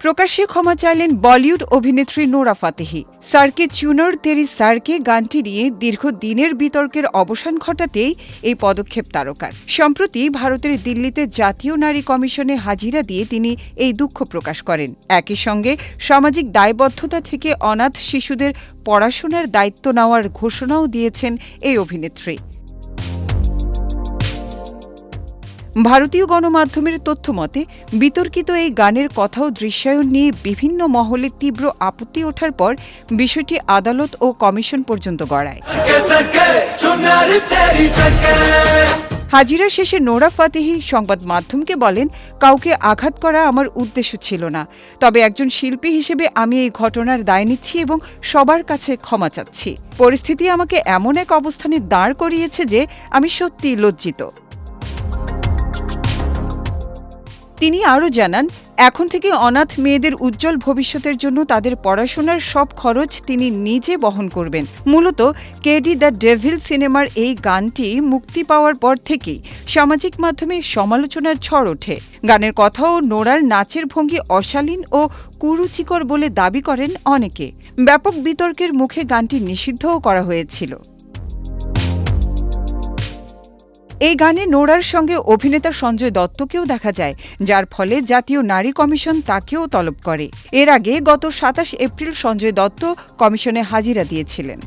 প্রকাশ্যে ক্ষমা চাইলেন বলিউড অভিনেত্রী নোরা ফাতেহি। সারকে চুনর তেরি সারকে গানটি নিয়ে দীর্ঘদিনের বিতর্কের অবসান ঘটাতেই এই পদক্ষেপ তারকার। সম্প্রতি ভারতের দিল্লিতে জাতীয় নারী কমিশনে হাজিরা দিয়ে তিনি এই দুঃখ প্রকাশ করেন। একই সঙ্গে সামাজিক দায়বদ্ধতা থেকে অনাথ শিশুদের পড়াশোনার দায়িত্ব নেওয়ার ঘোষণাও দিয়েছেন এই অভিনেত্রী। ভারতীয় গণমাধ্যমের তথ্য মতে, বিতর্কিত এই গানের কথা ও দৃশ্যায়ন নিয়ে বিভিন্ন মহলে তীব্র আপত্তি ওঠার পর বিষয়টি আদালত ও কমিশন পর্যন্ত গড়ায়। হাজিরা শেষে নোরা ফাতেহি সংবাদ মাধ্যমকে বলেন, কাউকে আঘাত করা আমার উদ্দেশ্য ছিল না, তবে একজন শিল্পী হিসেবে আমি এই ঘটনার দায় নিচ্ছি এবং সবার কাছে ক্ষমা চাচ্ছি। পরিস্থিতি আমাকে এমন এক অবস্থানে দাঁড় করিয়েছে যে আমি সত্যিই লজ্জিত। তিনি আরও জানান, এখন থেকে অনাথ মেয়েদের উজ্জ্বল ভবিষ্যতের জন্য তাদের পড়াশোনার সব খরচ তিনি নিজে বহন করবেন। মূলত কেডি দ্য ডেভিল সিনেমার এই গানটি মুক্তি পাওয়ার পর থেকেই সামাজিক মাধ্যমে সমালোচনার ঝড় ওঠে। গানের কথা ও নোরার নাচের ভঙ্গি অশালীন ও কুরুচিকর বলে দাবি করেন অনেকে। ব্যাপক বিতর্কের মুখে গানটি নিষিদ্ধও করা হয়েছিল। এই গানে নোরার সঙ্গে অভিনেতা সঞ্জয় দত্তকেও দেখা যায়, যার ফলে জাতীয় নারী কমিশন তাকেও তলব করে। এর আগে গত ২৭ এপ্রিল সঞ্জয় দত্ত কমিশনে হাজিরা দিয়েছিলেন।